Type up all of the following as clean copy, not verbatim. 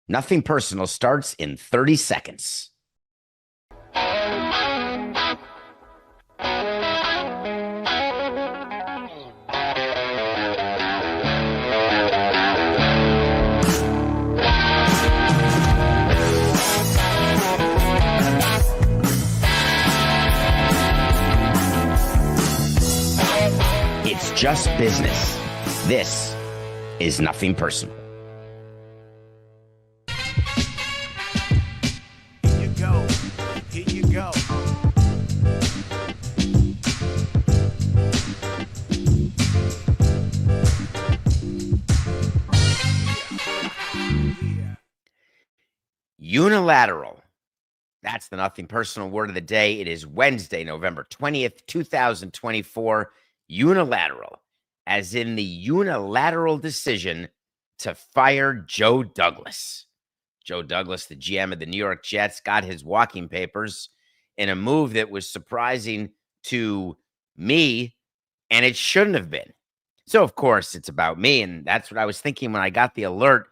Nothing Personal starts in 30 seconds. It's just business. This is Nothing Personal. Here you go. Here you go. Unilateral. That's the Nothing Personal word of the day. It is Wednesday, November 20th, 2024. Unilateral, as in the unilateral decision to fire Joe Douglas. Joe Douglas, the GM of the New York Jets, got his walking papers in a move that was surprising to me, and it shouldn't have been. So, of course, it's about me, and that's what I was thinking when I got the alert.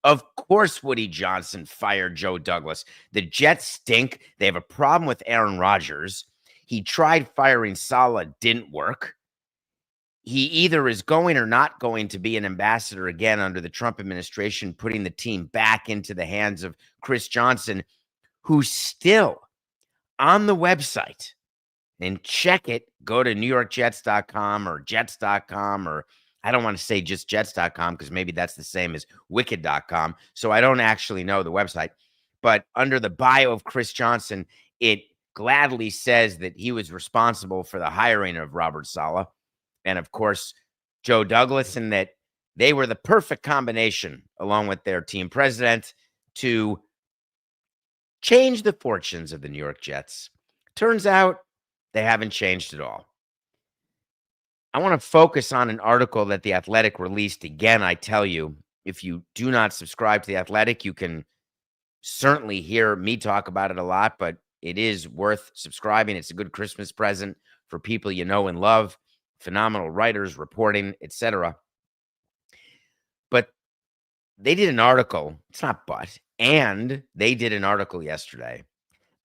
Of course, Woody Johnson fired Joe Douglas. The Jets stink. They have a problem with Aaron Rodgers. He tried firing Saleh, didn't work. He either is going or not going to be an ambassador again under the Trump administration, putting the team back into the hands of Chris Johnson, who's still on the website. And check it. Go to NewYorkJets.com or Jets.com, or I don't want to say just Jets.com because maybe that's the same as Wicked.com. So I don't actually know the website. But under the bio of Chris Johnson, it gladly says that he was responsible for the hiring of Robert Saleh and, of course, Joe Douglas, and that they were the perfect combination, along with their team president, to change the fortunes of the New York Jets. Turns out they haven't changed at all. I want to focus on an article that The Athletic released. Again, I tell you, if you do not subscribe to The Athletic, you can certainly hear me talk about it a lot, but it is worth subscribing. It's a good Christmas present for people you know and love. Phenomenal writers, reporting, etc. But they did an article, and they did an article yesterday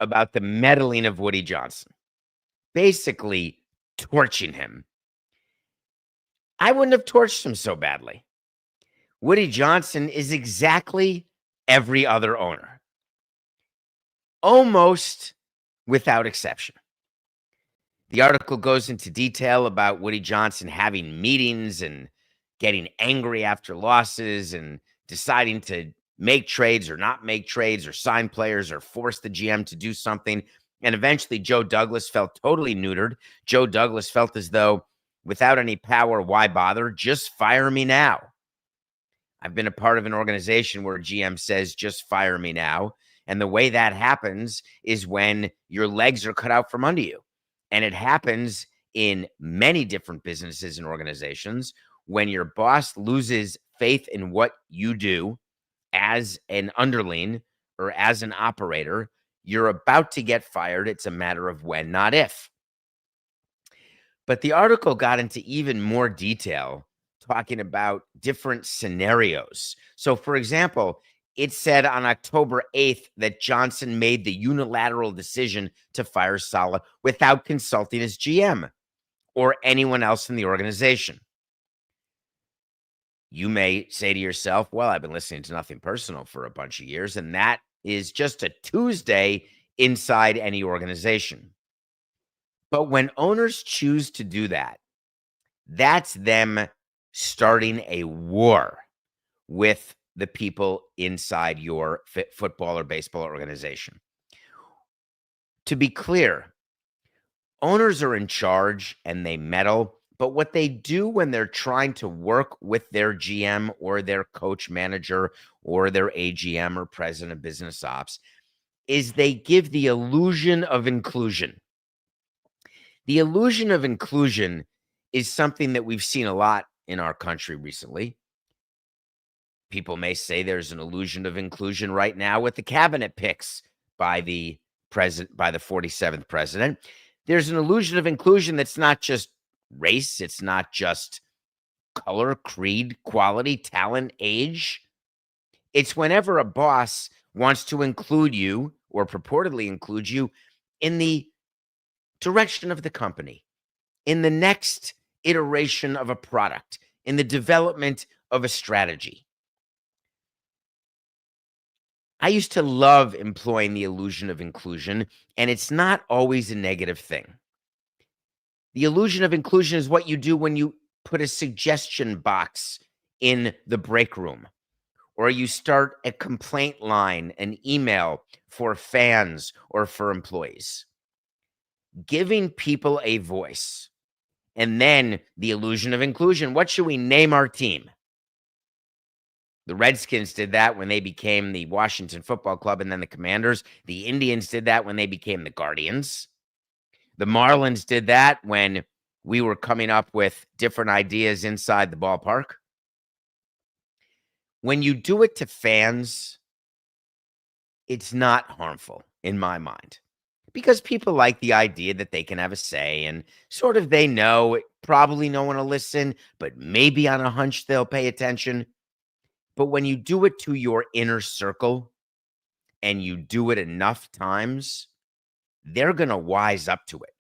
about the meddling of Woody Johnson, basically torching him. I wouldn't have torched him so badly. Woody Johnson is exactly every other owner, almost without exception. The article goes into detail about Woody Johnson having meetings and getting angry after losses and deciding to make trades or not make trades or sign players or force the GM to do something. And eventually Joe Douglas felt totally neutered. Joe Douglas felt as though without any power, why bother? Just fire me now. I've been a part of an organization where a GM says, just fire me now. And the way that happens is when your legs are cut out from under you. And it happens in many different businesses and organizations when your boss loses faith in what you do as an underling or as an operator. You're about to get fired. It's a matter of when, not if. But the article got into even more detail, talking about different scenarios. So, for example, it said on October 8th that Johnson made the unilateral decision to fire Saleh without consulting his GM or anyone else in the organization. You may say to yourself, well, I've been listening to Nothing Personal for a bunch of years, and that is just a Tuesday inside any organization. But when owners choose to do that, that's them starting a war with the people inside your football or baseball organization. To be clear, owners are in charge and they meddle, but what they do when they're trying to work with their GM or their coach manager or their AGM or president of business ops is they give the illusion of inclusion. The illusion of inclusion is something that we've seen a lot in our country recently. People may say there's an illusion of inclusion right now with the cabinet picks by the 47th president. There's an illusion of inclusion that's not just race, it's not just color, creed, quality, talent, age. It's whenever a boss wants to include you or purportedly include you in the direction of the company, in the next iteration of a product, in the development of a strategy. I used to love employing the illusion of inclusion, and it's not always a negative thing. The illusion of inclusion is what you do when you put a suggestion box in the break room, or you start a complaint line, an email for fans or for employees. Giving people a voice. And then the illusion of inclusion. What should we name our team? The Redskins did that when they became the Washington Football Club and then the Commanders. The Indians did that when they became the Guardians. The Marlins did that when we were coming up with different ideas inside the ballpark. When you do it to fans, it's not harmful in my mind, because people like the idea that they can have a say and sort of they know probably no one will listen, but maybe on a hunch they'll pay attention. But when you do it to your inner circle and you do it enough times, they're going to wise up to it.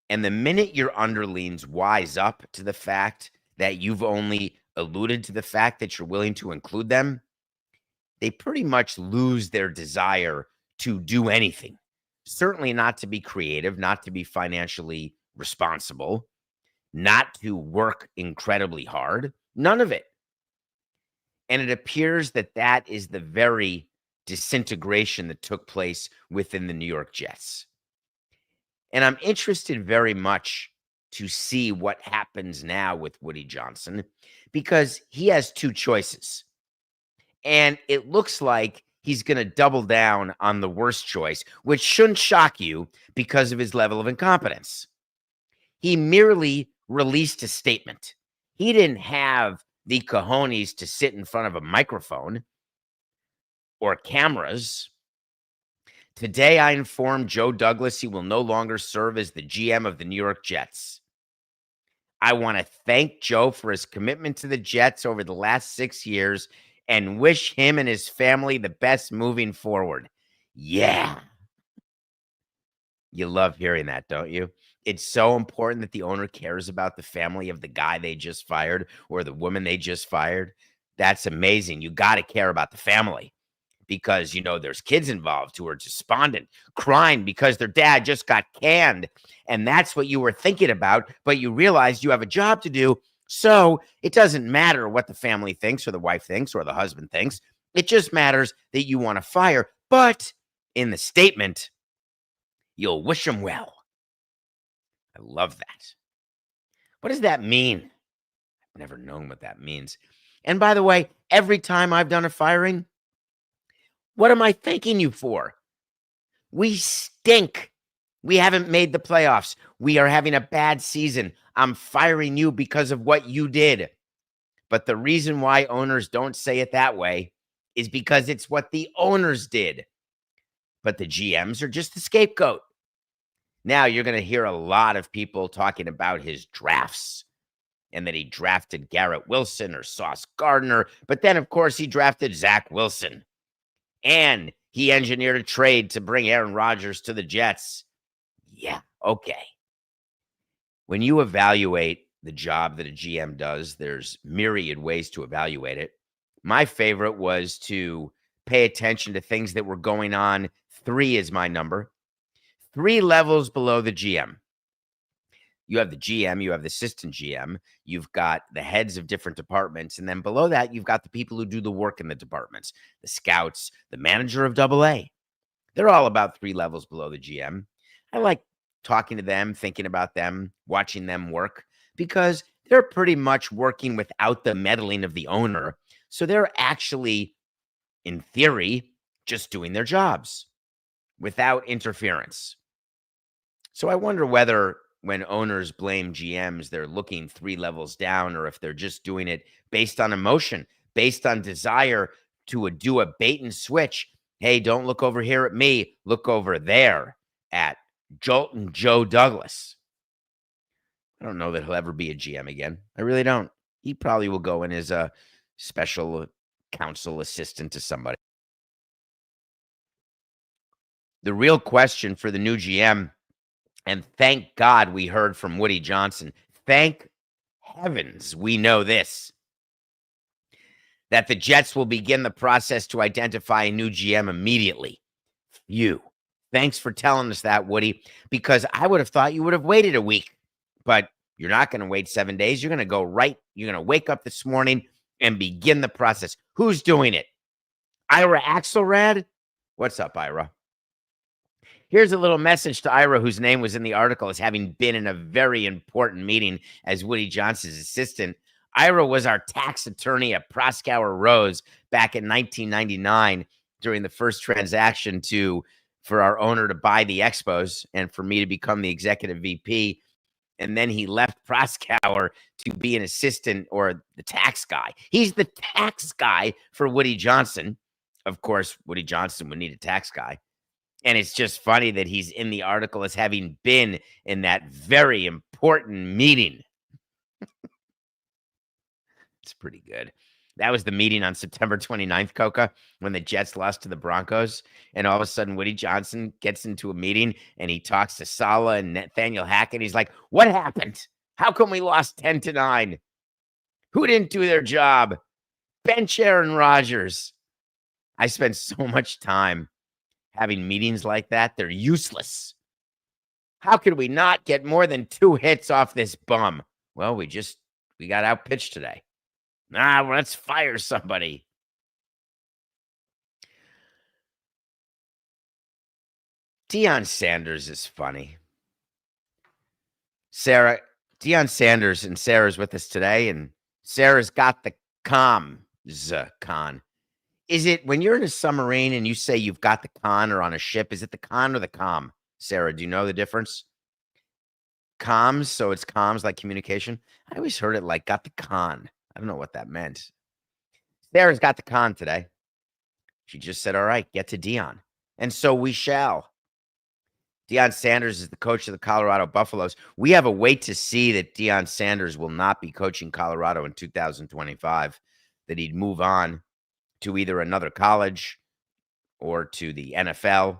And the minute your underlings wise up to the fact that you've only alluded to the fact that you're willing to include them, they pretty much lose their desire to do anything. Certainly not to be creative, not to be financially responsible, not to work incredibly hard, none of it. And it appears that that is the very disintegration that took place within the New York Jets. And I'm interested very much to see what happens now with Woody Johnson, because he has two choices. And it looks like he's going to double down on the worst choice, which shouldn't shock you because of his level of incompetence. He merely released a statement. He didn't have the cojones to sit in front of a microphone or cameras. Today, I informed Joe Douglas he will no longer serve as the GM of the New York Jets. I want to thank Joe for his commitment to the Jets over the last 6 years and wish him and his family the best moving forward. Yeah. You love hearing that, don't you? It's so important that the owner cares about the family of the guy they just fired or the woman they just fired. That's amazing. You got to care about the family, because, you know, there's kids involved who are despondent, crying because their dad just got canned. And that's what you were thinking about, but you realized you have a job to do. So it doesn't matter what the family thinks or the wife thinks or the husband thinks. It just matters that you want to fire. But in the statement, you'll wish them well. I love that. What does that mean? I've never known what that means. And by the way, every time I've done a firing, what am I thanking you for? We stink. We haven't made the playoffs. We are having a bad season. I'm firing you because of what you did. But the reason why owners don't say it that way is because it's what the owners did. But the GMs are just the scapegoat. Now you're going to hear a lot of people talking about his drafts and that he drafted Garrett Wilson or Sauce Gardner. But then, of course, he drafted Zach Wilson. And he engineered a trade to bring Aaron Rodgers to the Jets. Yeah, okay. When you evaluate the job that a GM does, there's myriad ways to evaluate it. My favorite was to pay attention to things that were going on. 3 is my number. 3 levels below the GM. You have the GM, you have the assistant GM, you've got the heads of different departments, and then below that, you've got the people who do the work in the departments, the scouts, the manager of AA. They're all about 3 levels below the GM. I like talking to them, thinking about them, watching them work, because they're pretty much working without the meddling of the owner. So they're actually, in theory, just doing their jobs without interference. So I wonder whether when owners blame GMs, they're looking 3 levels down, or if they're just doing it based on emotion, based on desire to do a bait and switch. Hey, don't look over here at me. Look over there at Jolton Joe Douglas. I don't know that he'll ever be a GM again. I really don't. He probably will go in as a special counsel assistant to somebody. The real question for the new GM, and thank God we heard from Woody Johnson. Thank heavens we know this, that the Jets will begin the process to identify a new GM immediately. Thanks for telling us that, Woody, because I would have thought you would have waited a week, but you're not going to wait 7 days. You're going to go right. You're going to wake up this morning and begin the process. Who's doing it? Ira Axelrad? What's up, Ira? Here's a little message to Ira, whose name was in the article as having been in a very important meeting as Woody Johnson's assistant. Ira was our tax attorney at Proskauer Rose back in 1999 during the first transaction for our owner to buy the Expos and for me to become the executive VP. And then he left Proskauer to be an assistant or the tax guy. He's the tax guy for Woody Johnson. Of course, Woody Johnson would need a tax guy. And it's just funny that he's in the article as having been in that very important meeting. It's pretty good. That was the meeting on September 29th, Coca, when the Jets lost to the Broncos. And all of a sudden, Woody Johnson gets into a meeting and he talks to Saleh and Nathaniel Hackett. He's like, what happened? How come we lost 10-9? Who didn't do their job? Bench Aaron Rodgers. I spent so much time having meetings like that. They're useless. How could we not get more than 2 hits off this bum? Well, we got outpitched today. Let's fire somebody. Deion Sanders is funny. Deion Sanders, and Sarah's with us today, and Sarah's got the con. Is it when you're in a submarine and you say you've got the con or on a ship, is it the con or the com? Sarah, do you know the difference? Comms, so it's comms like communication. I always heard it like got the con. I don't know what that meant. Sarah's got the con today. She just said, all right, get to Deion. And so we shall. Deion Sanders is the coach of the Colorado Buffaloes. We have a wait to see that Deion Sanders will not be coaching Colorado in 2025, that he'd move on to either another college or to the NFL.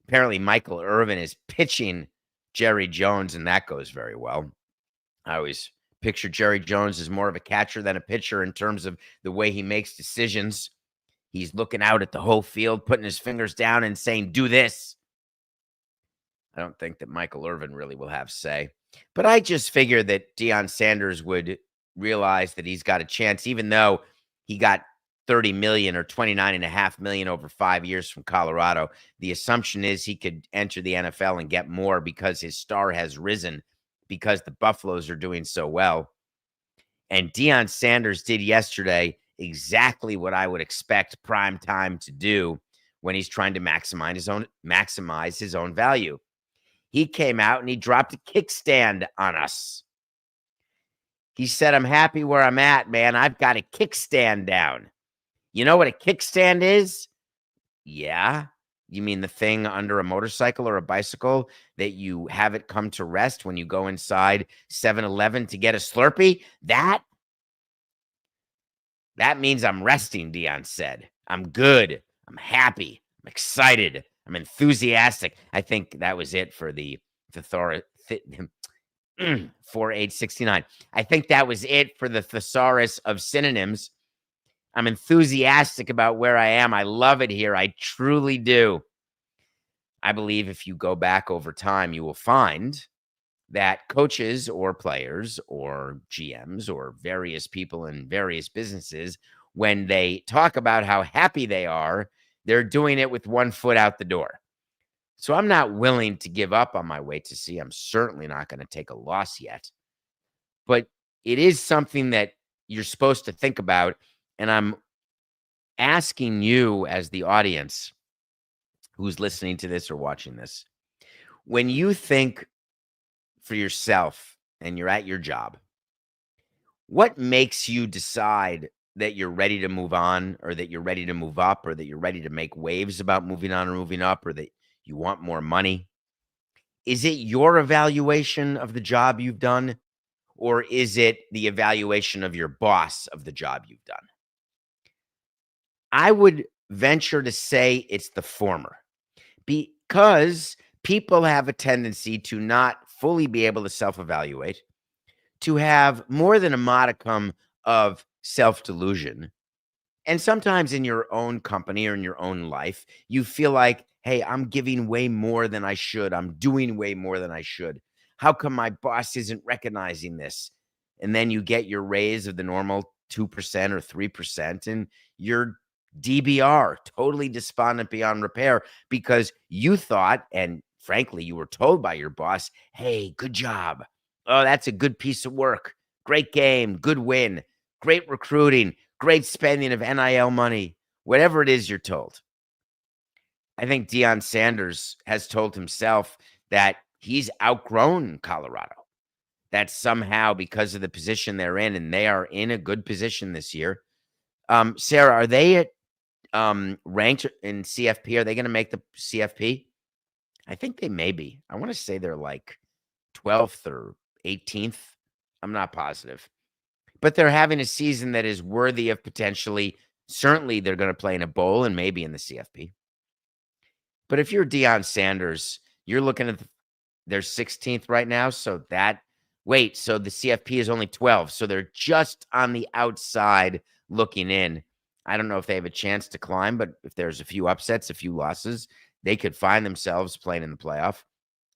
Apparently, Michael Irvin is pitching Jerry Jones, and that goes very well. I always picture Jerry Jones as more of a catcher than a pitcher in terms of the way he makes decisions. He's looking out at the whole field, putting his fingers down and saying, do this. I don't think that Michael Irvin really will have say. But I just figure that Deion Sanders would realize that he's got a chance, even though he got $30 million or $29.5 million over 5 years from Colorado. The assumption is he could enter the NFL and get more because his star has risen, because the Buffaloes are doing so well. And Deion Sanders did yesterday exactly what I would expect prime time to do when he's trying to maximize his own value. He came out and he dropped a kickstand on us. He said, I'm happy where I'm at, man. I've got a kickstand down. You know what a kickstand is? Yeah. You mean the thing under a motorcycle or a bicycle that you have it come to rest when you go inside 7-Eleven to get a Slurpee? That means I'm resting, Deion said. I'm good. I'm happy. I'm excited. I'm enthusiastic. I think that was it for the thesaurus. 4869. I think that was it for the thesaurus of synonyms. I'm enthusiastic about where I am. I love it here. I truly do. I believe if you go back over time, you will find that coaches or players or GMs or various people in various businesses, when they talk about how happy they are, they're doing it with one foot out the door. So I'm not willing to give up on my wait to see. I'm certainly not going to take a loss yet. But it is something that you're supposed to think about. And I'm asking you as the audience who's listening to this or watching this, when you think for yourself and you're at your job, what makes you decide that you're ready to move on, or that you're ready to move up, or that you're ready to make waves about moving on or moving up, or that you want more money? Is it your evaluation of the job you've done, or is it the evaluation of your boss of the job you've done? I would venture to say it's the former, because people have a tendency to not fully be able to self-evaluate, to have more than a modicum of self-delusion. And sometimes in your own company or in your own life, you feel like, hey, I'm giving way more than I should. I'm doing way more than I should. How come my boss isn't recognizing this? And then you get your raise of the normal 2% or 3%, and you're DBR, totally despondent beyond repair, because you thought, and frankly, you were told by your boss, hey, good job. Oh, that's a good piece of work. Great game, good win, great recruiting, great spending of NIL money, whatever it is you're told. I think Deion Sanders has told himself that he's outgrown Colorado, that somehow because of the position they're in, and they are in a good position this year. Sarah, are they at ranked in CFP? Are they going to make the CFP? I think they may be. I want to say they're like 12th or 18th. I'm not positive. But they're having a season that is worthy of potentially, certainly they're going to play in a bowl and maybe in the CFP. But if you're Deion Sanders, you're looking at they're 16th right now. So so the CFP is only 12. So they're just on the outside looking in. I don't know if they have a chance to climb, but if there's a few upsets, a few losses, they could find themselves playing in the playoff.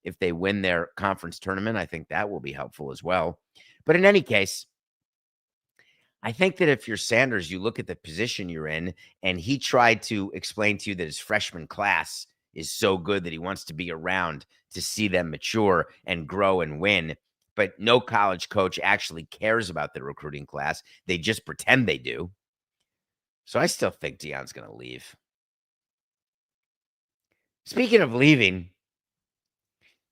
If they win their conference tournament, I think that will be helpful as well. But in any case, I think that if you're Sanders, you look at the position you're in, and he tried to explain to you that his freshman class is so good that he wants to be around to see them mature and grow and win. But no college coach actually cares about the recruiting class. They just pretend they do. So I still think Deion's going to leave. Speaking of leaving,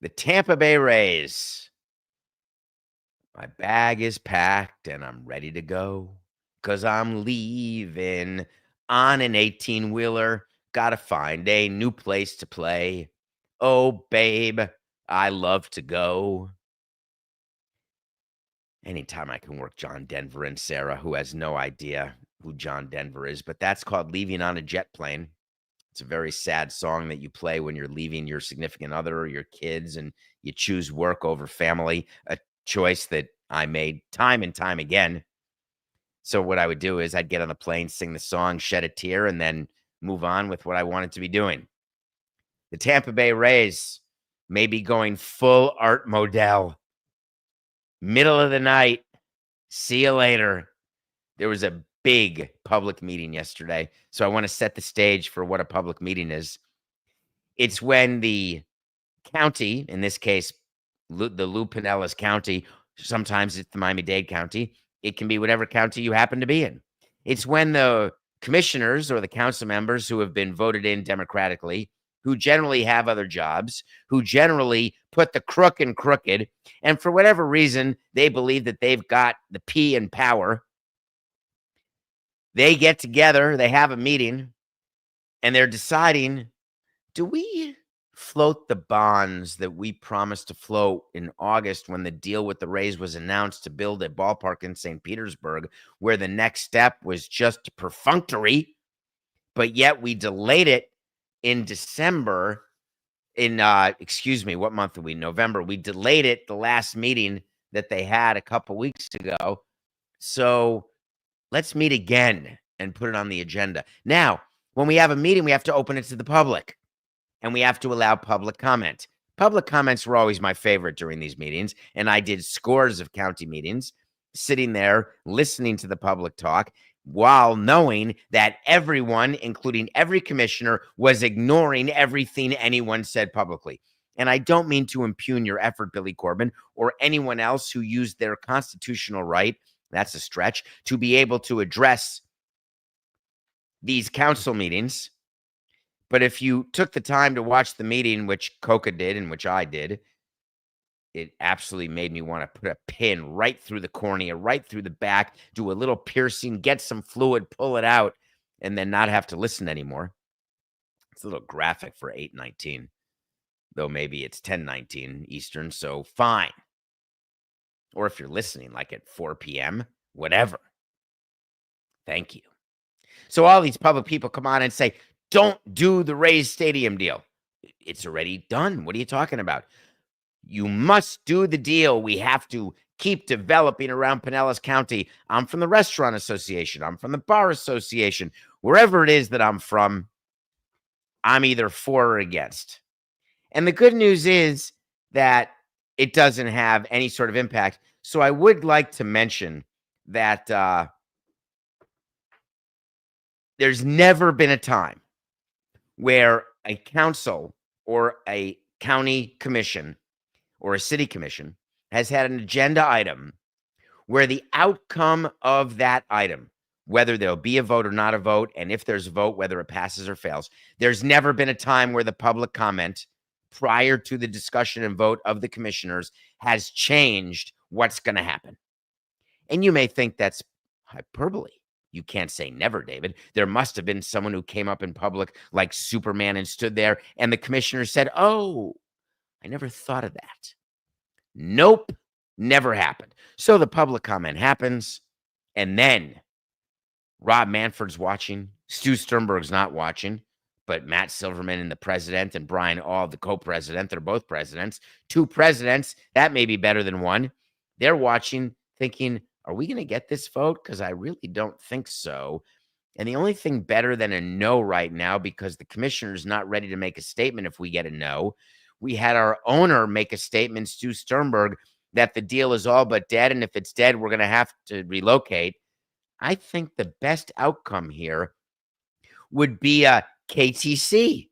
the Tampa Bay Rays. My bag is packed and I'm ready to go, 'cause I'm leaving on an 18-wheeler. Gotta find a new place to play. Oh, babe, I love to go. Anytime I can work John Denver and Sarah, who has no idea who John Denver is, but that's called Leaving on a Jet Plane. It's a very sad song that you play when you're leaving your significant other or your kids, and you choose work over family, a choice that I made time and time again. So what I would do is I'd get on the plane, sing the song, shed a tear, and then move on with what I wanted to be doing. The Tampa Bay Rays may be going full Art Modell. Middle of the night. See you later. There was a big public meeting yesterday, so I want to set the stage for what a public meeting is. It's when the county, in this case, the Lou Pinellas County, sometimes it's the Miami-Dade County. It can be whatever county you happen to be in. It's when the commissioners or the council members who have been voted in democratically, who generally have other jobs, who generally put the crook in crooked, and for whatever reason, they believe that they've got the P in power. They get together, they have a meeting, and they're deciding, do we float the bonds that we promised to float in August when the deal with the Rays was announced to build a ballpark in St. Petersburg, where the next step was just perfunctory, but yet we delayed it in December, what month are we? November. We delayed it, the last meeting that they had a couple weeks ago. So let's meet again and put it on the agenda. Now, when we have a meeting, we have to open it to the public, and we have to allow public comment. Public comments were always my favorite during these meetings, and I did scores of county meetings, sitting there listening to the public talk while knowing that everyone, including every commissioner, was ignoring everything anyone said publicly. And I don't mean to impugn your effort, Billy Corbin, or anyone else who used their constitutional right, that's a stretch, to be able to address these council meetings. But if you took the time to watch the meeting, which Coca did and which I did, it absolutely made me want to put a pin right through the cornea, right through the back, do a little piercing, get some fluid, pull it out, and then not have to listen anymore. It's a little graphic for 8:19, though maybe it's 10:19 Eastern, so fine. Or if you're listening like at 4 p.m., whatever. Thank you. So all these public people come on and say, don't do the Rays Stadium deal. It's already done. What are you talking about? You must do the deal. We have to keep developing around Pinellas County. I'm from the Restaurant Association. I'm from the Bar Association. Wherever it is that I'm from, I'm either for or against. And the good news is that it doesn't have any sort of impact. So I would like to mention that there's never been a time where a council or a county commission or a city commission has had an agenda item where the outcome of that item, whether there'll be a vote or not a vote, and if there's a vote, whether it passes or fails, there's never been a time where the public comment prior to the discussion and vote of the commissioners has changed what's going to happen. And you may think that's hyperbole. You can't say never, David. There must have been someone who came up in public like Superman and stood there, and the commissioner said, oh, I never thought of that. Nope, never happened. So the public comment happens, and then Rob Manfred's watching. Stu Sternberg's not watching, but Matt Silverman and the president and Brian All, the co-president, they're both presidents. Two presidents, that may be better than one. They're watching, thinking, are we going to get this vote? Because I really don't think so. And the only thing better than a no right now, because the commissioner's not ready to make a statement if we get a no, we had our owner make a statement, Stu Sternberg, that the deal is all but dead. And if it's dead, we're going to have to relocate. I think the best outcome here would be a KTC.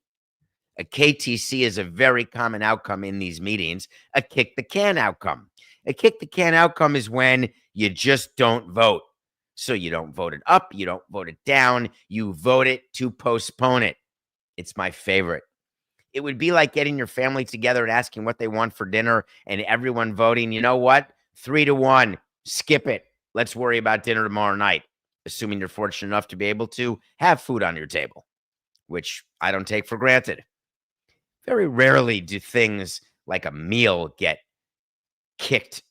A KTC is a very common outcome in these meetings, a kick the can outcome. A kick the can outcome is when you just don't vote. So you don't vote it up, you don't vote it down, you vote it to postpone it. It's my favorite. It would be like getting your family together and asking what they want for dinner and everyone voting, you know what? 3-1, skip it. Let's worry about dinner tomorrow night, assuming you're fortunate enough to be able to have food on your table, which I don't take for granted. Very rarely do things like a meal get kicked.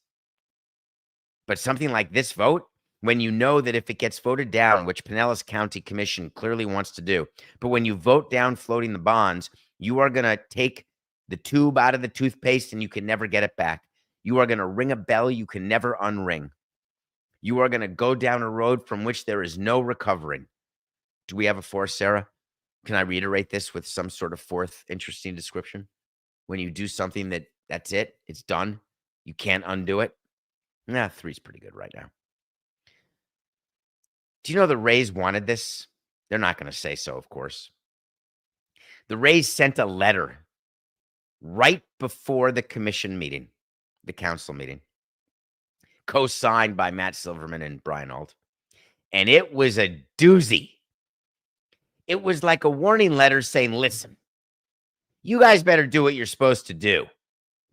But something like this vote, when you know that if it gets voted down, which Pinellas County Commission clearly wants to do, but when you vote down floating the bonds, you are going to take the tube out of the toothpaste and you can never get it back. You are going to ring a bell you can never unring. You are going to go down a road from which there is no recovering. Do we have a fourth, Sarah? Can I reiterate this with some sort of fourth interesting description? When you do something that's it, it's done. You can't undo it. Nah, 3's pretty good right now. Do you know the Rays wanted this? They're not going to say so, of course. The Rays sent a letter right before the commission meeting, the council meeting, co-signed by Matt Silverman and Brian Alt. And it was a doozy. It was like a warning letter saying, listen, you guys better do what you're supposed to do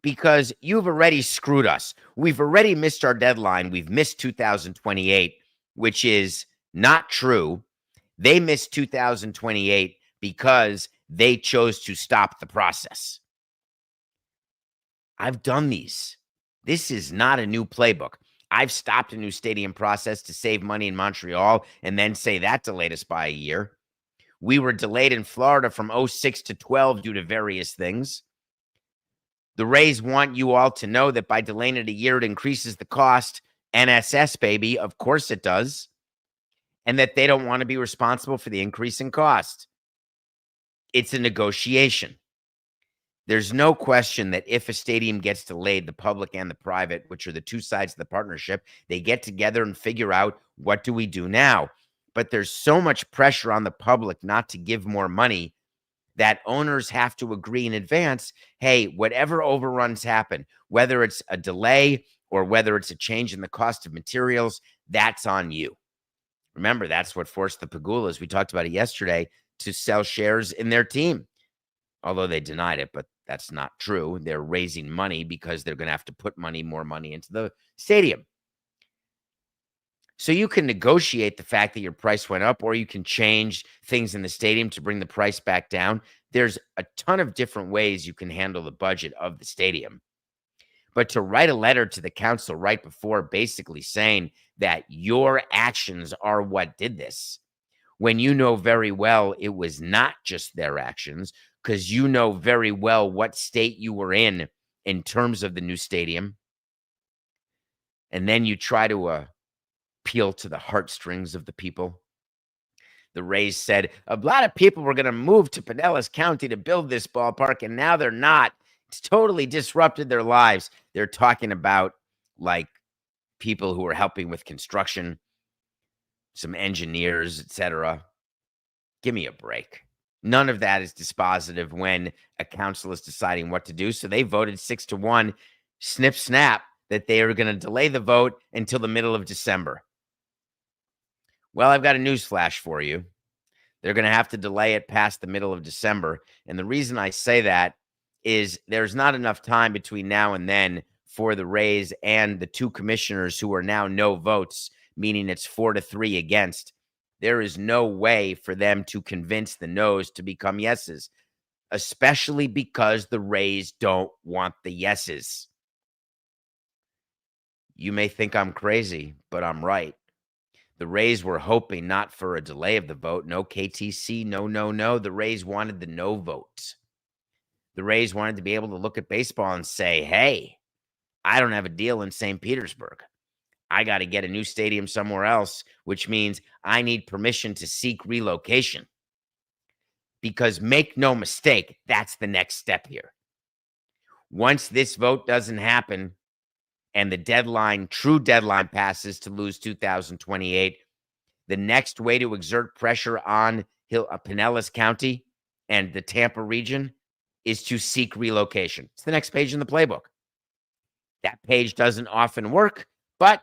because you've already screwed us. We've already missed our deadline. We've missed 2028, which is not true. They missed 2028 because they chose to stop the process. I've done these. This is not a new playbook. I've stopped a new stadium process to save money in Montreal and then say that delayed us by a year. We were delayed in Florida from 06 to 12 due to various things. The Rays want you all to know that by delaying it a year, it increases the cost. NSS, baby, of course it does. And that they don't want to be responsible for the increase in cost. It's a negotiation. There's no question that if a stadium gets delayed, the public and the private, which are the two sides of the partnership, they get together and figure out, what do we do now? But there's so much pressure on the public not to give more money that owners have to agree in advance, hey, whatever overruns happen, whether it's a delay or whether it's a change in the cost of materials, that's on you. Remember, that's what forced the Pagulas, we talked about it yesterday, to sell shares in their team. Although they denied it, but that's not true. They're raising money because they're going to have to put more money into the stadium. So you can negotiate the fact that your price went up, or you can change things in the stadium to bring the price back down. There's a ton of different ways you can handle the budget of the stadium. But to write a letter to the council right before basically saying that your actions are what did this, when you know very well it was not just their actions, because you know very well what state you were in terms of the new stadium. And then you try to appeal to the heartstrings of the people. The Rays said a lot of people were going to move to Pinellas County to build this ballpark, and now they're not. It's totally disrupted their lives. They're talking about like people who are helping with construction, some engineers, etc. Give me a break. None of that is dispositive when a council is deciding what to do. So they voted 6-1, snip, snap, that they are going to delay the vote until the middle of December. Well, I've got a news flash for you. They're going to have to delay it past the middle of December. And the reason I say that is there's not enough time between now and then for the Rays and the two commissioners who are now no votes, meaning it's 4-3 against. There is no way for them to convince the noes to become yeses, especially because the Rays don't want the yeses. You may think I'm crazy, but I'm right. The Rays were hoping not for a delay of the vote. No KTC, no. The Rays wanted the no vote. The Rays wanted to be able to look at baseball and say, hey, I don't have a deal in St. Petersburg. I got to get a new stadium somewhere else, which means I need permission to seek relocation. Because make no mistake, that's the next step here. Once this vote doesn't happen, and the true deadline passes to lose 2028, the next way to exert pressure on Pinellas County and the Tampa region is to seek relocation. It's the next page in the playbook. That page doesn't often work, but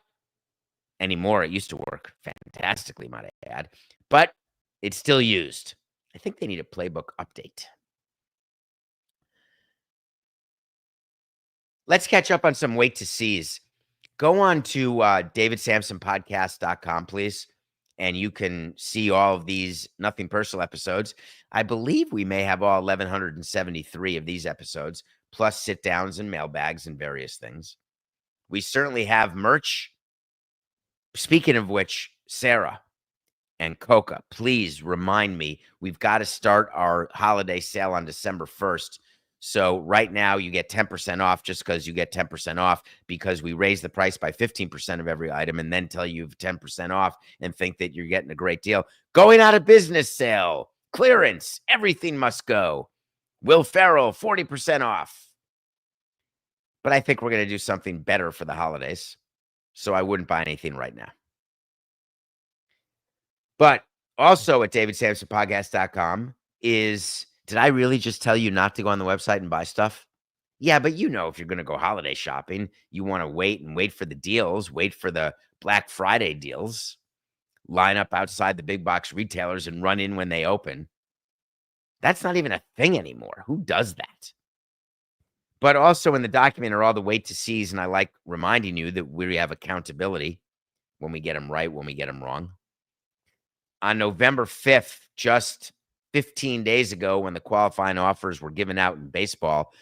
anymore, it used to work fantastically, might I add, but it's still used. I think they need a playbook update. Let's catch up on some wait to sees. Go on to davidsamsonpodcast.com, please, and you can see all of these Nothing Personal episodes. I believe we may have all 1,173 of these episodes, plus sit-downs and mailbags and various things. We certainly have merch. Speaking of which, Sarah and Coca, please remind me, we've got to start our holiday sale on December 1st. So right now you get 10% off just because you get 10% off, because we raise the price by 15% of every item and then tell you 10% off and think that you're getting a great deal. Going out of business sale, clearance, everything must go. Will Ferrell, 40% off. But I think we're going to do something better for the holidays, so I wouldn't buy anything right now. But also at davidsamsonpodcast.com is, did I really just tell you not to go on the website and buy stuff? Yeah, but you know, if you're going to go holiday shopping, you want to wait for the deals, wait for the Black Friday deals, line up outside the big box retailers and run in when they open. That's not even a thing anymore. Who does that? But also in the document are all the wait to sees, and I like reminding you that we have accountability when we get them right, when we get them wrong. On November 5th, just 15 days ago, when the qualifying offers were given out in baseball,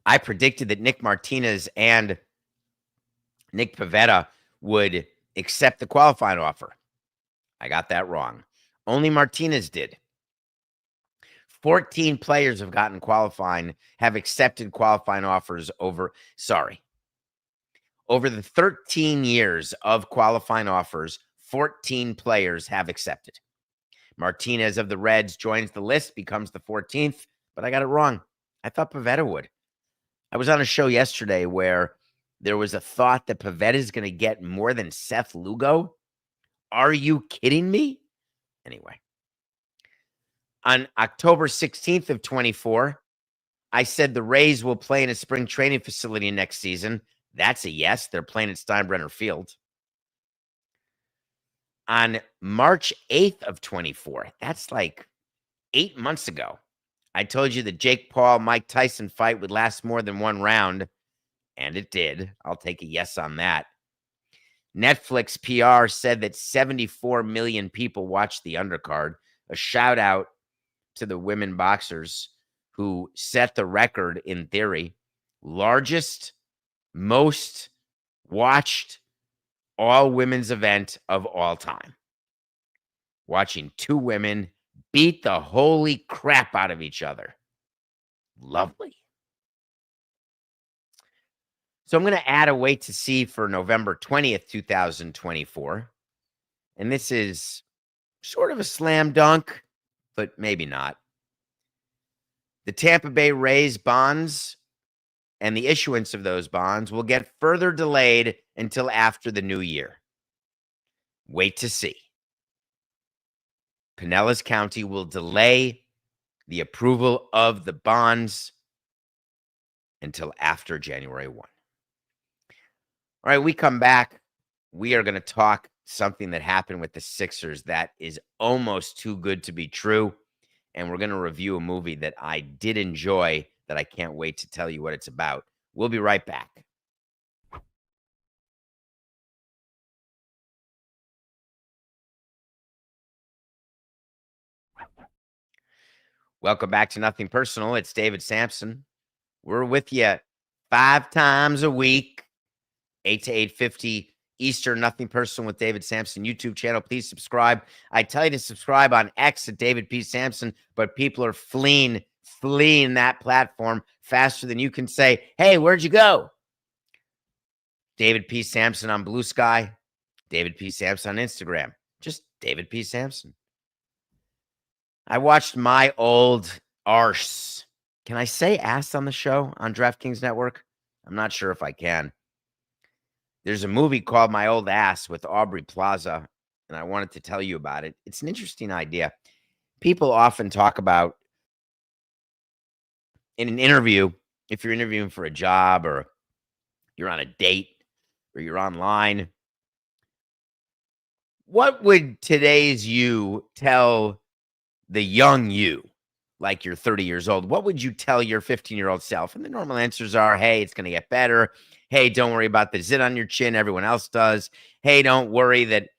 I predicted that Nick Martinez and Nick Pivetta would accept the qualifying offer. I got that wrong. Only Martinez did. 14 players have accepted qualifying offers over the 13 years of qualifying offers. 14 players have accepted. Martinez of the Reds joins the list, becomes the 14th, but I got it wrong. I thought Pivetta would. I was on a show yesterday where there was a thought that Pivetta is going to get more than Seth Lugo. Are you kidding me? Anyway. On October 16th of 24, I said the Rays will play in a spring training facility next season. That's a yes. They're playing at Steinbrenner Field. On March 8th of 24, that's like 8 months ago, I told you the Jake Paul-Mike Tyson fight would last more than one round, and it did. I'll take a yes on that. Netflix PR said that 74 million people watched the undercard. A shout out to the women boxers who set the record in theory. Largest, most watched all women's event of all time. Watching two women beat the holy crap out of each other. Lovely. So I'm going to add a wait to see for November 20th, 2024. And this is sort of a slam dunk, but maybe not. The Tampa Bay Rays bonds and the issuance of those bonds will get further delayed until after the new year. Wait to see. Pinellas County will delay the approval of the bonds until after January 1. All right, we come back. We are going to talk something that happened with the Sixers that is almost too good to be true. And we're going to review a movie that I did enjoy that I can't wait to tell you what it's about. We'll be right back. Welcome back to Nothing Personal. It's David Sampson. We're with you 5 times a week, 8 to 8:50 Eastern. Nothing Personal with David Sampson YouTube channel. Please subscribe. I tell you to subscribe on X at David P. Sampson, but people are fleeing that platform faster than you can say, hey, where'd you go? David P. Sampson on Blue Sky, David P. Sampson on Instagram, just David P. Sampson. I watched my old arse. Can I say ass on the show on DraftKings Network? I'm not sure if I can. There's a movie called My Old Ass with Aubrey Plaza, and I wanted to tell you about it. It's an interesting idea. People often talk about in an interview, if you're interviewing for a job or you're on a date or you're online, what would today's you tell the young you, like you're 30 years old? What would you tell your 15-year-old self? And the normal answers are, hey, it's going to get better. Hey, don't worry about the zit on your chin. Everyone else does. Hey, don't worry that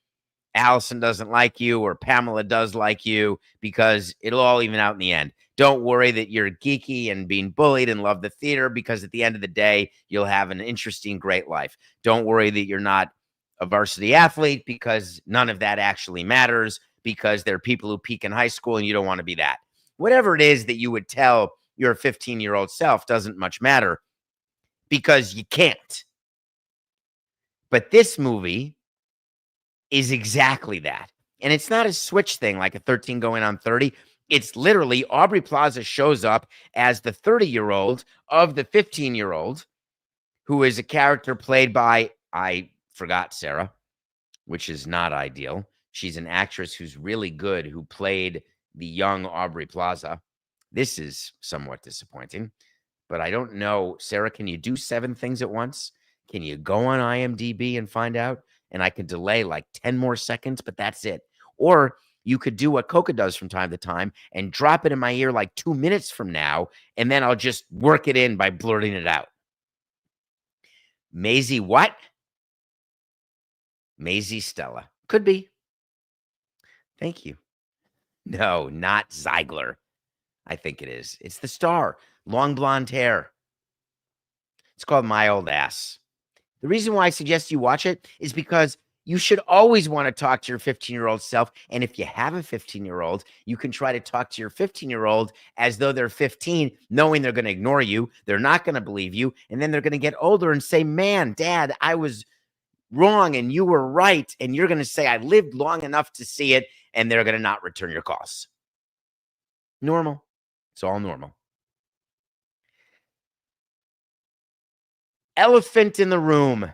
Allison doesn't like you or Pamela does like you because it'll all even out in the end. Don't worry that you're geeky and being bullied and love the theater because at the end of the day, you'll have an interesting, great life. Don't worry that you're not a varsity athlete because none of that actually matters because there are people who peak in high school and you don't want to be that. Whatever it is that you would tell your 15-year-old self doesn't much matter because you can't. But this movie is exactly that. And it's not a switch thing like a 13 going on 30. It's literally Aubrey Plaza shows up as the 30-year-old of the 15-year-old who is a character played by, I forgot Sarah, which is not ideal. She's an actress who's really good who played the young Aubrey Plaza. This is somewhat disappointing, but I don't know. Sarah, can you do 7 things at once? Can you go on IMDb and find out? And I could delay like 10 more seconds, but that's it. Or you could do what Coca does from time to time and drop it in my ear like 2 minutes from now, and then I'll just work it in by blurting it out. Maisie what? Maisie Stella. Could be. Thank you. No, not Ziegler. I think it is. It's the star. Long blonde hair. It's called My Old Ass. The reason why I suggest you watch it is because you should always want to talk to your 15-year-old self. And if you have a 15-year-old, you can try to talk to your 15-year-old as though they're 15, knowing they're going to ignore you. They're not going to believe you. And then they're going to get older and say, man, Dad, I was wrong and you were right. And you're going to say, I lived long enough to see it. And they're going to not return your calls. Normal. It's all normal. Elephant in the room.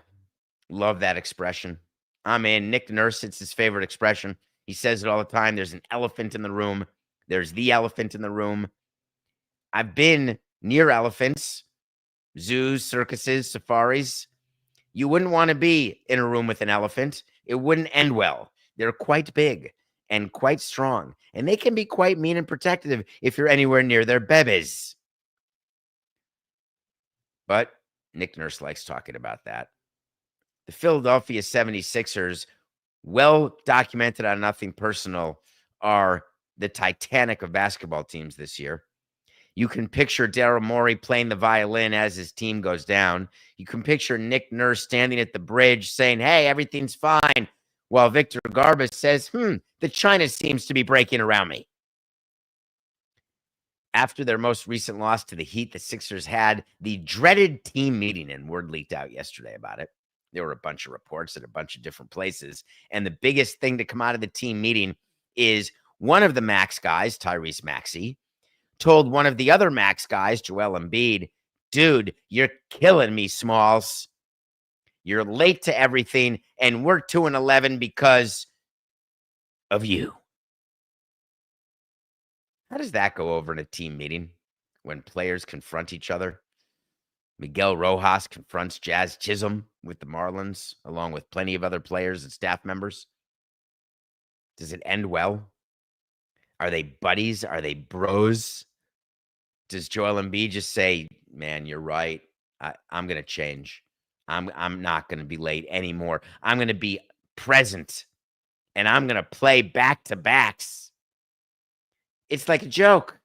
Love that expression. I'm in. Nick Nurse, it's his favorite expression. He says it all the time. There's an elephant in the room. There's the elephant in the room. I've been near elephants, zoos, circuses, safaris. You wouldn't want to be in a room with an elephant. It wouldn't end well. They're quite big and quite strong, and they can be quite mean and protective if you're anywhere near their bebes. But Nick Nurse likes talking about that. The Philadelphia 76ers, well documented on Nothing Personal, are the Titanic of basketball teams this year. You can picture Daryl Morey playing the violin as his team goes down. You can picture Nick Nurse standing at the bridge saying, hey, everything's fine, while Victor Garbus says, the China seems to be breaking around me. After their most recent loss to the Heat, the Sixers had the dreaded team meeting, and word leaked out yesterday about it. There were a bunch of reports at a bunch of different places. And the biggest thing to come out of the team meeting is one of the Max guys, Tyrese Maxey, told one of the other Max guys, Joel Embiid, dude, you're killing me, Smalls. You're late to everything, and we're 2-11 because of you. How does that go over in a team meeting when players confront each other? Miguel Rojas confronts Jazz Chisholm with the Marlins, along with plenty of other players and staff members. Does it end well? Are they buddies? Are they bros? Does Joel Embiid just say, man, you're right. I'm going to change. I'm not going to be late anymore. I'm going to be present, and I'm going to play back-to-backs. It's like a joke.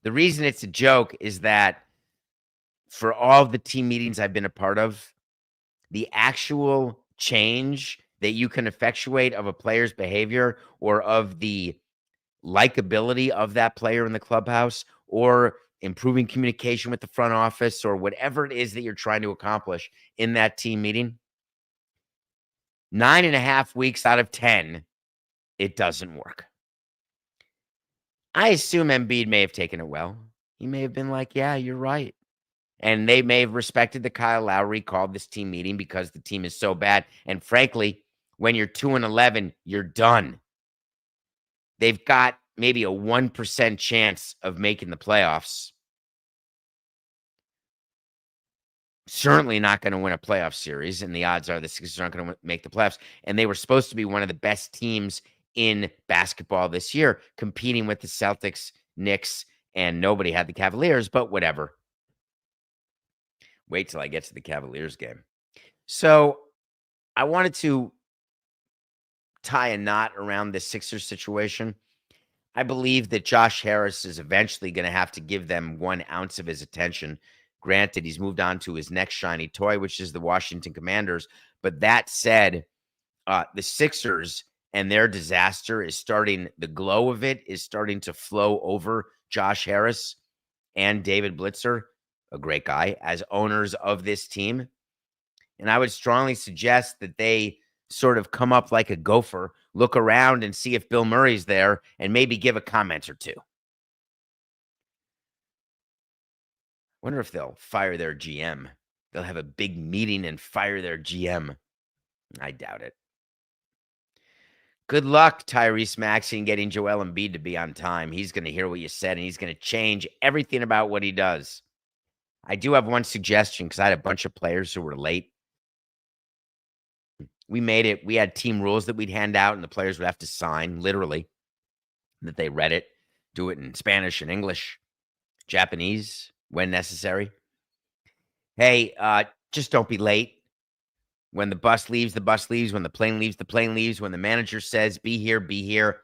The reason it's a joke is that for all of the team meetings I've been a part of, the actual change that you can effectuate of a player's behavior or of the likability of that player in the clubhouse or improving communication with the front office or whatever it is that you're trying to accomplish in that team meeting, 9.5 weeks out of 10, it doesn't work. I assume Embiid may have taken it well. He may have been like, yeah, you're right. And they may have respected that Kyle Lowry called this team meeting because the team is so bad. And frankly, when you're 2-11, you're done. They've got maybe a 1% chance of making the playoffs. Certainly not going to win a playoff series, and the odds are the Sixers aren't going to make the playoffs. And they were supposed to be one of the best teams in basketball this year, competing with the Celtics, Knicks, and nobody had the Cavaliers, but whatever. Wait till I get to the Cavaliers game. So I wanted to tie a knot around this Sixers situation. I believe that Josh Harris is eventually going to have to give them 1 ounce of his attention. Granted, he's moved on to his next shiny toy, which is the Washington Commanders. But that said, the Sixers and their disaster is starting, the glow of it is starting to flow over Josh Harris and David Blitzer, a great guy, as owners of this team. And I would strongly suggest that they sort of come up like a gopher, look around and see if Bill Murray's there, and maybe give a comment or two. Wonder if they'll fire their GM. They'll have a big meeting and fire their GM. I doubt it. Good luck, Tyrese Maxey, in getting Joel Embiid to be on time. He's going to hear what you said, and he's going to change everything about what he does. I do have one suggestion because I had a bunch of players who were late. We made it. We had team rules that we'd hand out, and the players would have to sign, literally, that they read it, do it in Spanish and English, Japanese, when necessary. Hey, just don't be late. When the bus leaves, the bus leaves. When the plane leaves, the plane leaves. When the manager says, be here, be here.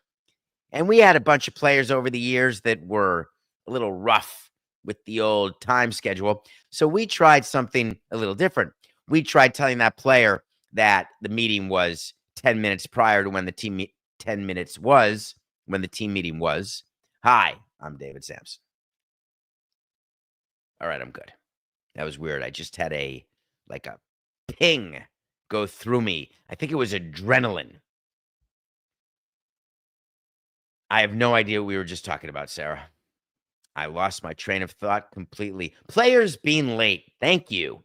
And we had a bunch of players over the years that were a little rough with the old time schedule. So we tried something a little different. We tried telling that player that the meeting was 10 minutes prior to when the team 10 minutes was when the team meeting was. Hi, I'm David Sampson. All right, I'm good. That was weird. I just had a ping go through me. I think it was adrenaline. I have no idea what we were just talking about, Sarah. I lost my train of thought completely. Players being late. Thank you.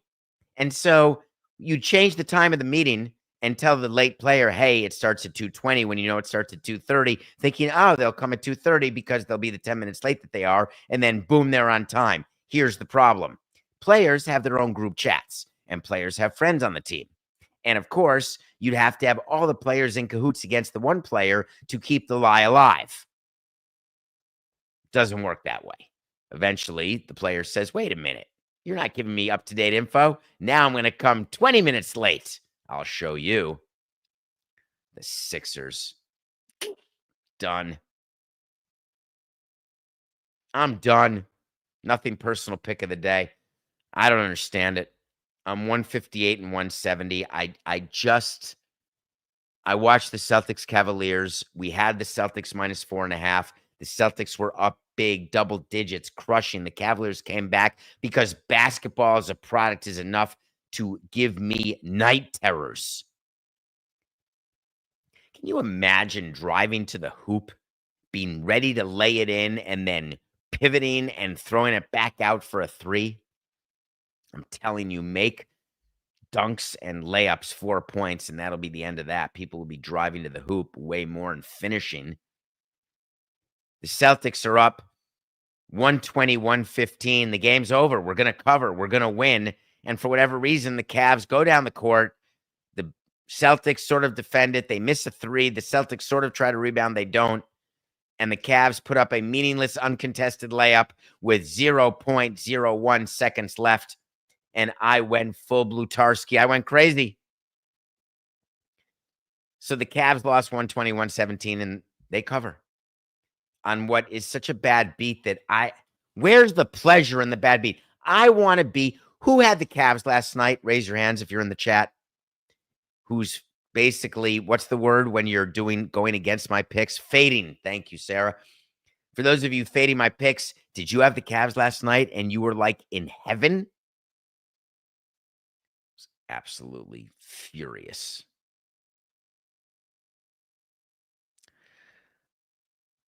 And so you change the time of the meeting and tell the late player, hey, it starts at 2:20 when you know it starts at 2:30, thinking, oh, they'll come at 2:30 because they'll be the 10 minutes late that they are. And then boom, they're on time. Here's the problem. Players have their own group chats and players have friends on the team. And of course, you'd have to have all the players in cahoots against the one player to keep the lie alive. Doesn't work that way. Eventually, the player says, wait a minute. You're not giving me up-to-date info. Now I'm going to come 20 minutes late. I'll show you. The Sixers. Done. I'm done. Nothing personal pick of the day. I don't understand it. I'm 158 and 170. I watched the Celtics Cavaliers. We had the Celtics minus 4.5. The Celtics were up big, double digits, crushing. The Cavaliers came back because basketball as a product is enough to give me night terrors. Can you imagine driving to the hoop, being ready to lay it in, and then pivoting and throwing it back out for a three? I'm telling you, make dunks and layups 4 points, and that'll be the end of that. People will be driving to the hoop way more and finishing. The Celtics are up 120, 115. The game's over. We're going to cover. We're going to win. And for whatever reason, the Cavs go down the court. The Celtics sort of defend it. They miss a three. The Celtics sort of try to rebound. They don't. And the Cavs put up a meaningless, uncontested layup with 0.01 seconds left. And I went full Blutarski. I went crazy. So the Cavs lost 120, 117, and they cover on what is such a bad beat that where's the pleasure in the bad beat? I want to be, who had the Cavs last night? Raise your hands if you're in the chat. Who's basically, what's the word when you're going against my picks? Fading. Thank you, Sarah. For those of you fading my picks, did you have the Cavs last night and you were like in heaven? Absolutely furious.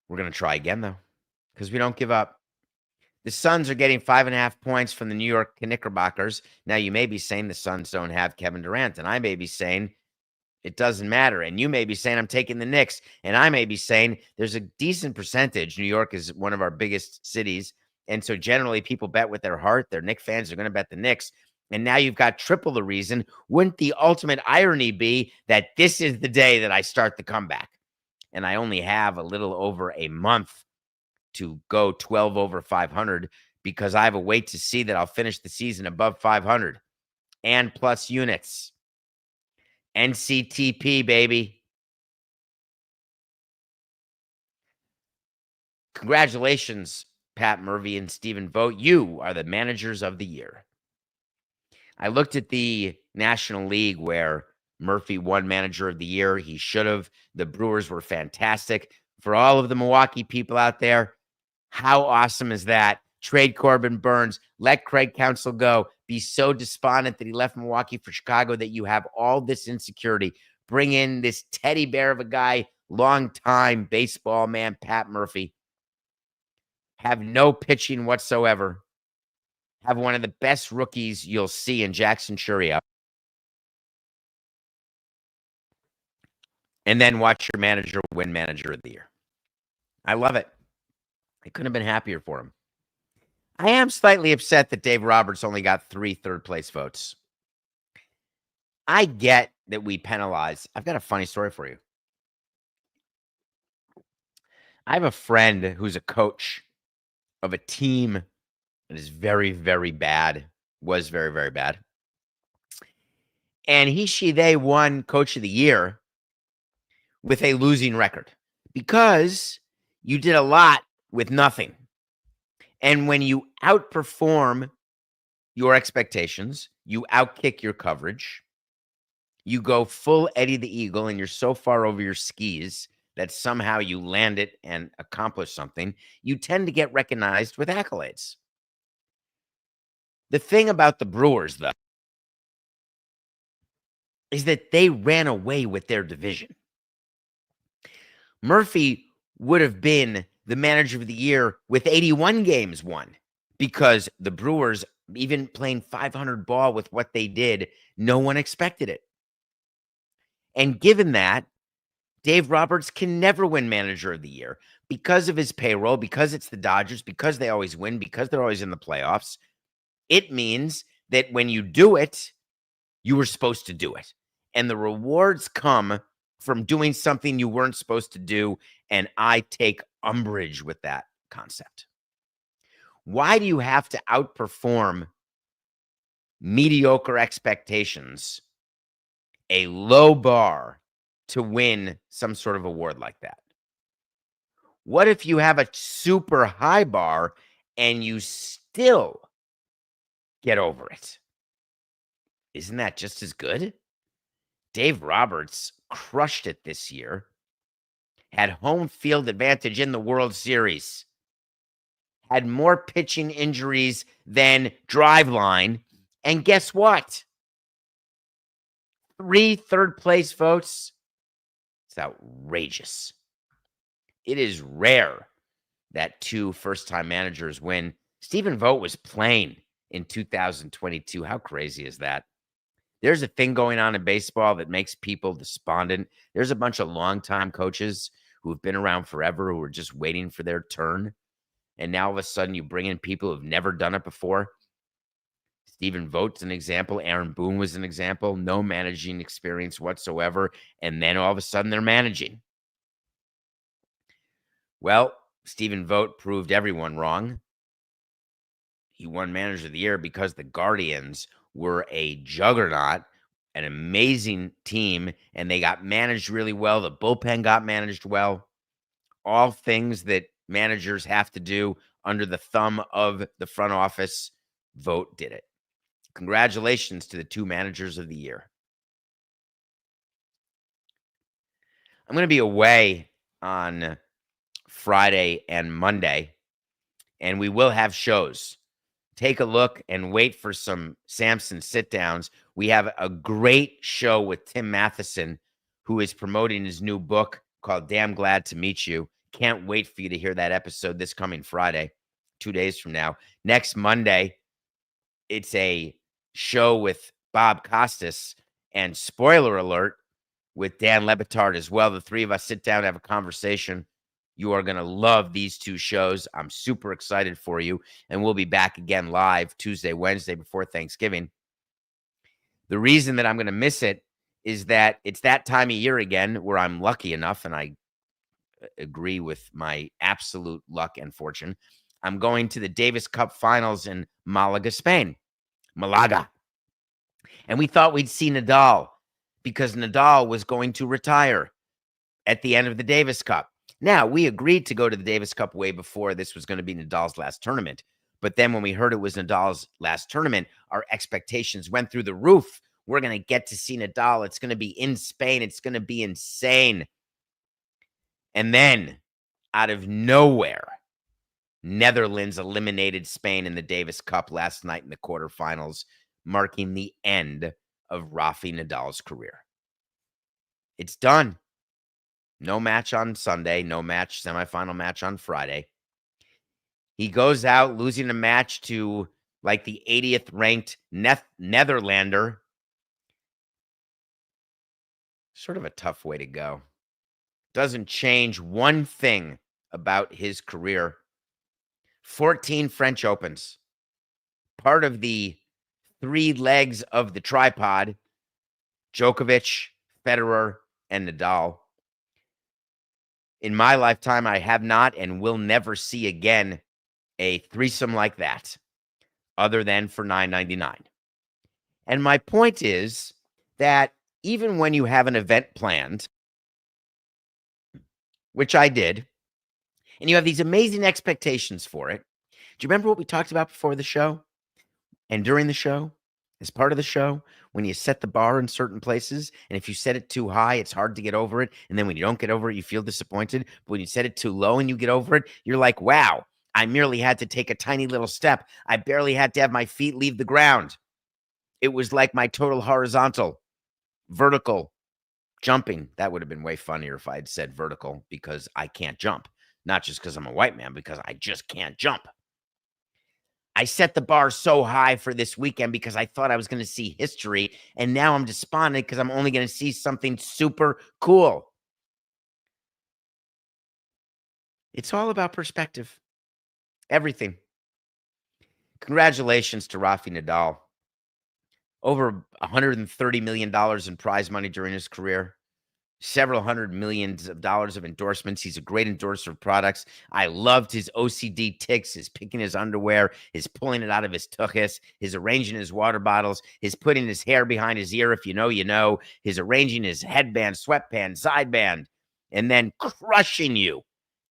We're going to try again, though, because we don't give up. The Suns are getting 5.5 points from the New York Knickerbockers. Now, you may be saying the Suns don't have Kevin Durant, and I may be saying it doesn't matter. And you may be saying I'm taking the Knicks, and I may be saying there's a decent percentage. New York is one of our biggest cities, and so generally people bet with their heart. Their Knicks fans are going to bet the Knicks. And now you've got triple the reason. Wouldn't the ultimate irony be that this is the day that I start the comeback? And I only have a little over a month to go 12 over 500 because I have a wait to see that I'll finish the season above 500 and plus units. NCTP, baby. Congratulations, Pat Murphy and Stephen Vogt. You are the managers of the year. I looked at the National League where Murphy won manager of the year. He should have. The Brewers were fantastic. For all of the Milwaukee people out there, how awesome is that? Trade Corbin Burns. Let Craig Counsell go. Be so despondent that he left Milwaukee for Chicago that you have all this insecurity. Bring in this teddy bear of a guy, long-time baseball man, Pat Murphy. Have no pitching whatsoever. Have one of the best rookies you'll see in Jackson Churia. And then watch your manager win manager of the year. I love it. I couldn't have been happier for him. I am slightly upset that Dave Roberts only got 3 third-place votes. I get that we penalize. I've got a funny story for you. I have a friend who's a coach of a team that is very, very bad, was very, very bad. And they won Coach of the Year with a losing record because you did a lot with nothing. And when you outperform your expectations, you outkick your coverage, you go full Eddie the Eagle, and you're so far over your skis that somehow you land it and accomplish something, you tend to get recognized with accolades. The thing about the Brewers, though, is that they ran away with their division. Murphy would have been the manager of the year with 81 games won because the Brewers, even playing 500 ball with what they did, no one expected it. And given that, Dave Roberts can never win manager of the year because of his payroll, because it's the Dodgers, because they always win, because they're always in the playoffs. It means that when you do it, you were supposed to do it. And the rewards come from doing something you weren't supposed to do. And I take umbrage with that concept. Why do you have to outperform mediocre expectations, a low bar, to win some sort of award like that? What if you have a super high bar and you still get over it. Isn't that just as good? Dave Roberts crushed it this year, had home field advantage in the World Series, had more pitching injuries than Driveline, and guess what? 3 third-place votes. It's outrageous. It is rare that 2 first-time managers win. Stephen Vogt was playing in 2022. How crazy is that? There's a thing going on in baseball that makes people despondent. There's a bunch of longtime coaches who have been around forever who are just waiting for their turn. And now all of a sudden you bring in people who've never done it before. Stephen Vogt's an example. Aaron Boone was an example. No managing experience whatsoever. And then all of a sudden they're managing. Well, Stephen Vogt proved everyone wrong. He won Manager of the Year because the Guardians were a juggernaut, an amazing team, and they got managed really well. The bullpen got managed well. All things that managers have to do under the thumb of the front office. Vogt did it. Congratulations to the 2 managers of the year. I'm going to be away on Friday and Monday, and we will have shows. Take a look and wait for some Samson sit-downs. We have a great show with Tim Matheson, who is promoting his new book called Damn Glad to Meet You. Can't wait for you to hear that episode this coming Friday, 2 days from now. Next Monday, it's a show with Bob Costas, and spoiler alert, with Dan Lebitard as well. The 3 of us sit down and have a conversation. You are going to love these 2 shows. I'm super excited for you. And we'll be back again live Tuesday, Wednesday before Thanksgiving. The reason that I'm going to miss it is that it's that time of year again where I'm lucky enough, and I agree with my absolute luck and fortune. I'm going to the Davis Cup Finals in Malaga, Spain. Malaga. And we thought we'd see Nadal because Nadal was going to retire at the end of the Davis Cup. Now, we agreed to go to the Davis Cup way before this was going to be Nadal's last tournament. But then when we heard it was Nadal's last tournament, our expectations went through the roof. We're going to get to see Nadal. It's going to be in Spain. It's going to be insane. And then, out of nowhere, Netherlands eliminated Spain in the Davis Cup last night in the quarterfinals, marking the end of Rafa Nadal's career. It's done. No match on Sunday, no match, semifinal match on Friday. He goes out losing a match to like the 80th ranked Netherlander. Sort of a tough way to go. Doesn't change one thing about his career. 14 French Opens. Part of the 3 legs of the tripod, Djokovic, Federer, and Nadal. In my lifetime, I have not and will never see again a threesome like that, other than for $9.99. And my point is that even when you have an event planned, which I did, and you have these amazing expectations for it, do you remember what we talked about before the show and during the show? As part of the show, when you set the bar in certain places, and if you set it too high, it's hard to get over it. And then when you don't get over it, you feel disappointed. But when you set it too low and you get over it, you're like, wow, I merely had to take a tiny little step. I barely had to have my feet leave the ground. It was like my total horizontal, vertical jumping. That would have been way funnier if I had said vertical, because I can't jump. Not just because I'm a white man, because I just can't jump. I set the bar so high for this weekend because I thought I was going to see history, and now I'm despondent because I'm only going to see something super cool. It's all about perspective. Everything. Congratulations to Rafa Nadal. Over $130 million in prize money during his career. Several hundred millions of dollars of endorsements. He's a great endorser of products. I loved his OCD ticks, his picking his underwear, his pulling it out of his tuchus, his arranging his water bottles, his putting his hair behind his ear, if you know, you know, his arranging his headband, sweatband, sideband, and then crushing you,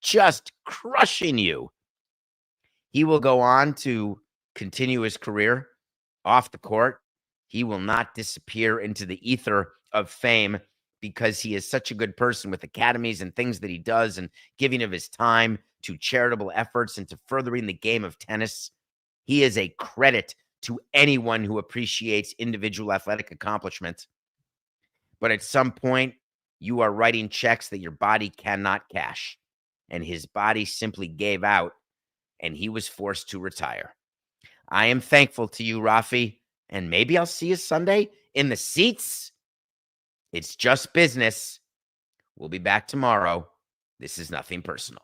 just crushing you. He will go on to continue his career off the court. He will not disappear into the ether of fame because he is such a good person with academies and things that he does and giving of his time to charitable efforts and to furthering the game of tennis. He is a credit to anyone who appreciates individual athletic accomplishment. But at some point, you are writing checks that your body cannot cash. And his body simply gave out, and he was forced to retire. I am thankful to you, Rafi, and maybe I'll see you Sunday in the seats. It's just business. We'll be back tomorrow. This is nothing personal.